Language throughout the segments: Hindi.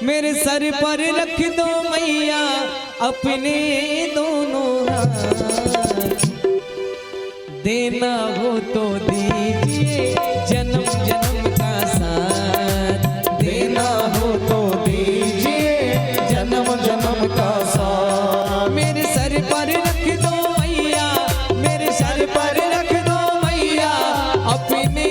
मेरे सर पर रख दो मैया अपने दोनों हाथ, देना हो तो दीजिए जन्म जन्म का साथ, देना हो तो दीजिए जन्म जन्म का साथ। मेरे सर पर रख दो मैया, मेरे सर पर रख दो मैया अपने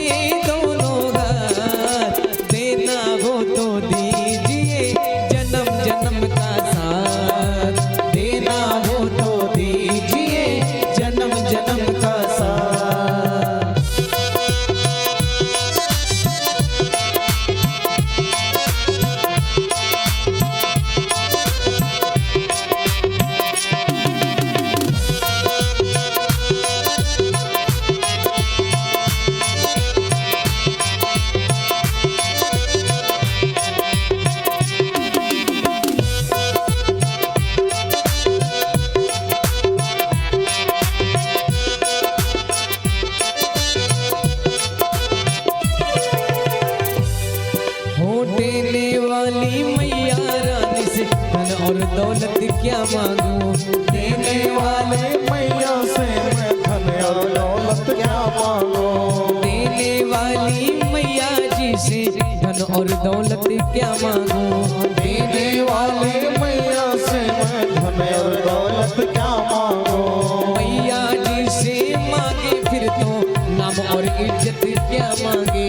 दोनों हाथ, देना हो तो दीजिए जन्म जन्म का साथ, देना हो तो दीजिए जन्म जन्म का साथ। देने वाली मैया रानी से धन और दौलत क्या मांगू, देने वाले मैया से मैं धन और दौलत क्या मांगू, देने वाली मैया जी से धन और दौलत क्या मांगू, देने वाले मैया से मैं धन और दौलत क्या मांगू, मैया जी से मांगे फिर तो नाम और इज्जत क्या मांगे,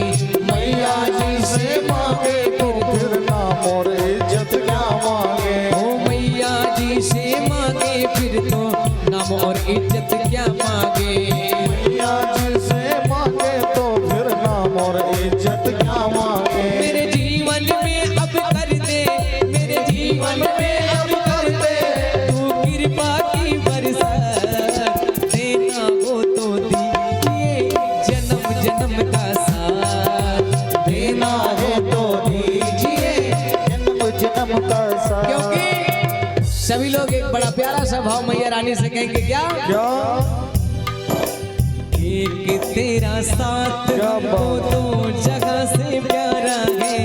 मैया जी से मांगे तो फिर नाम और इज्जत क्या मांगे, ओ मैया जी से मांगे फिर तो नाम और इज्जत क्या मांगे। मैया जी से मांगे तो फिर नाम और इज्जत क्या मांगे। मेरे जीवन में अब कर दे, मेरे जीवन में अब कर दे तू कृपा की बरसात, देना हो तो दीजिए जन्म जन्म का साथ, देना हो तो दीजिए जन्म जन्म का साथ। क्योंकि सभी लोग एक बड़ा प्यारा सा भाव मैया रानी से कहेंगे क्या, एक तेरा साथ हमको तो जगह से प्यारा है,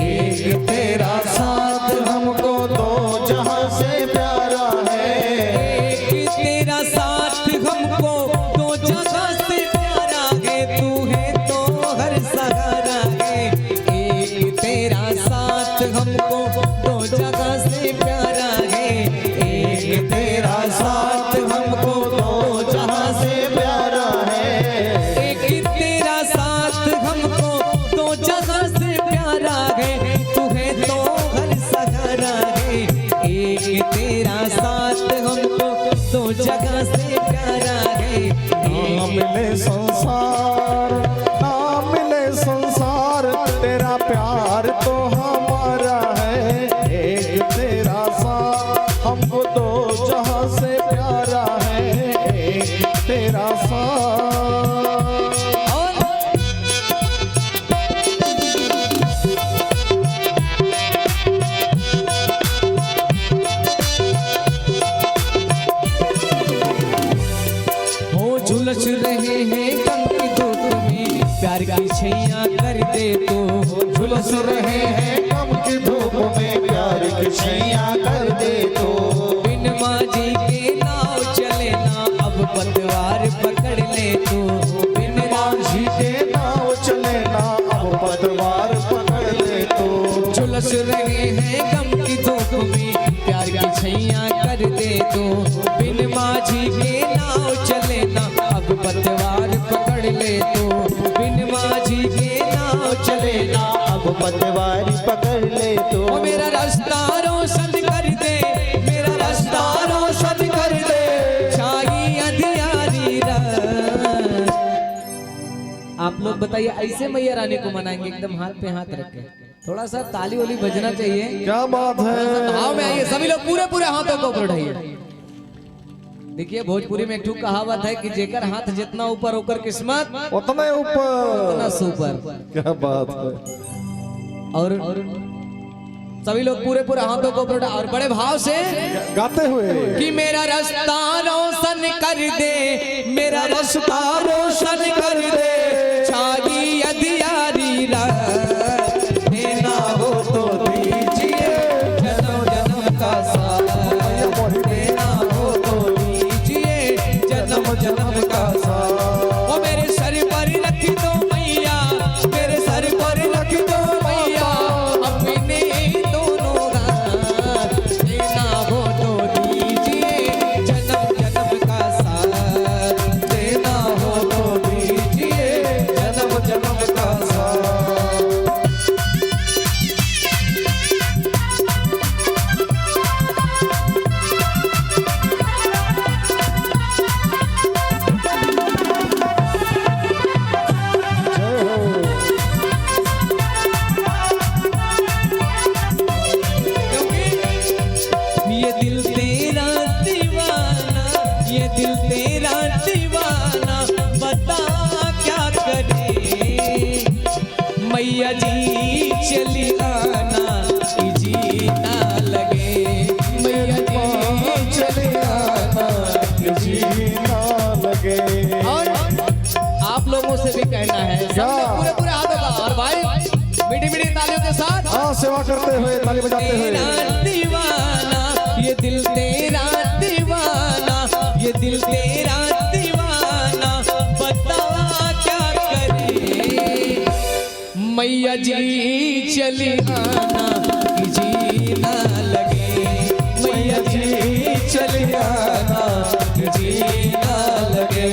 एक तेरा साथ हमको दो जहां से प्यारा है, एक तेरा साथ हमको दो जगह से प्यारा है, तू है तो हर सहारा है, एक तेरा साथ हमको दो जगह से प्यारा है, एक तेरा साथ हमको दो जगह से प्यारा है, एक तेरा साथ हमको दो जगह से प्यारा है, तू है तो हर सहारा है, एक तेरा साथ हमको दो जगह से प्यारा है, ना मिले संसार, ना मिले संसार, तेरा प्यार तो हमारा है, एक तेरा साथ हमको दो जहां से प्यारा है, एक तेरा साथ। और हो झुलस रहे हैं गम की धूप में प्यार की छैया कर दे तो, झुलस रहे हैं गम की धूप में प्यार की छैया कर दे तो, बिन माझी के नाव चले ना अब पतवार पकड़ ले तो, बिन माझी के नाव चले ना अब पतवार पकड़ ले तो, झुलस रहे हैं गम की धूप में प्यार की छैया कर दे तो, बिन माझी के नाव चले ना अब पतवार पकड़ ले तो, बिन माझी के नाव चले ना अब पतवार पकड़ ले तो, ओ मेरा रास्ता रोशन कर दे, मेरा रास्ता रोशन कर दे, छाई अंधियारी रात। आप लोग बताइए ऐसे मैया रानी को मनाएंगे एकदम हाथ पे हाथ रख के, थोड़ा सा ताली वाली बजना चाहिए, क्या बात है। भाव में आइए सभी लोग पूरे पूरे हाथों को बढ़ाइए। देखिए भोजपुरी में एक ठुक कहावत है कि जेकर हाथ जितना ऊपर होकर किस्मत उतने ऊपर उतना सुपर। क्या बात है। और सभी लोग पूरे पूरे हाथों को बढ़ा और बड़े भाव से गाते हुए कि मेरा रास्ता रोशन कर दे, मेरा रास्ता रोशन कर दे, छाई अंधियारी रात, देना हो तो दीजिए अपने दोनों हाथ, देना हो तो दीजिए जन्म जन्म का साथ, देना हो तो दीजिए जन्म जन्म का साथ। जय हो। ये दिल तेरा दीवाना, ये दिल तेरा दीवाना, बता क्या करे। मैया जी चली आना, कि जी ना लगे। मैया जी चली आना, कि जी ना लगे। और आप लोगों से भी कहना है क्या? पूरे पूरे हाथों का, और भाई मीठी मीठी तालियों के साथ। हाँ, सेवा करते हुए, ताली बजाते तेरा हुए। दीवाना, ये दिल तेरा दीवाना, ये दिल तेरा दीवाना, बता क्या करे। मैया जी चली आना, कि जी ना लगे। मैया जी चली आना, कि जी ना लगे।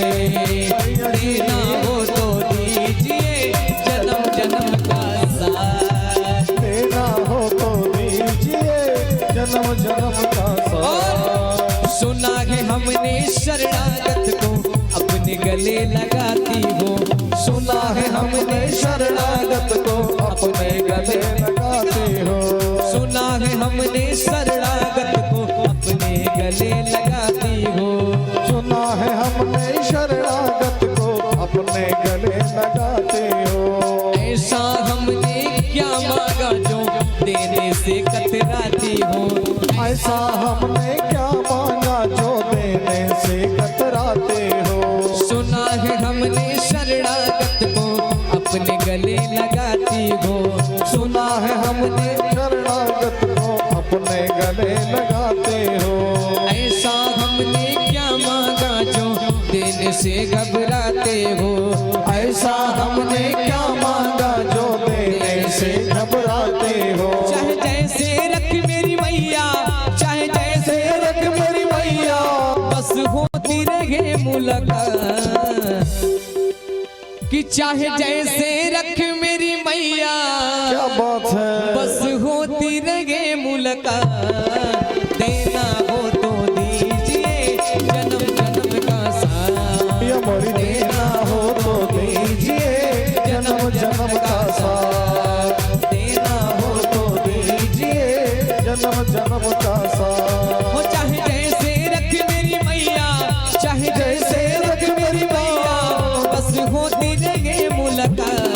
देना हो तो दीजिए जन्म जन्म का साथ। देना हो तो दीजिए जन्म जन्म का साथ। सुना है हमने शरणागत को अपने गले लगाती हो। सुना है हमने शरणागत को अपने गले लगाते हो। सुना है हमने शरणागत को अपने गले लगाती हो। सुना है हमने शरणागत को अपने गले लगाते हो। ऐसा हमने क्या मांगा जो देने से कतराती हो। ऐसा हमने क्या मांगा जो देने से कतराते हो। सुना है हमने शरणागत को अपने गले लगाती हो। सुना है हमने शरणागत को अपने गले लगाते हो। ऐसा हमने क्या मांगा जो देने से घबराते हो। ऐसा हमने क्या मांगा जो देने से घबराते हो। चाहे जैसे रख मेरी मैया, चाहे जैसे रख मेरी मैया, बस होती रहे मुलाकात। कि चाहे जैसे रख मेरी मैया, क्या बात है। बस होती रहे मुलाकात। देना हो तो दीजिए जन्म जन्म का साथ। ये मरी देना हो तो दीजिए जन्म जन्म का साथ। देना हो तो दीजिए जन्म जन्म का साथ। हो चाहे जैसे रख मेरी मैया, चाहे जैसे रख मेरी मैया, बस होती रहे मुलाकात।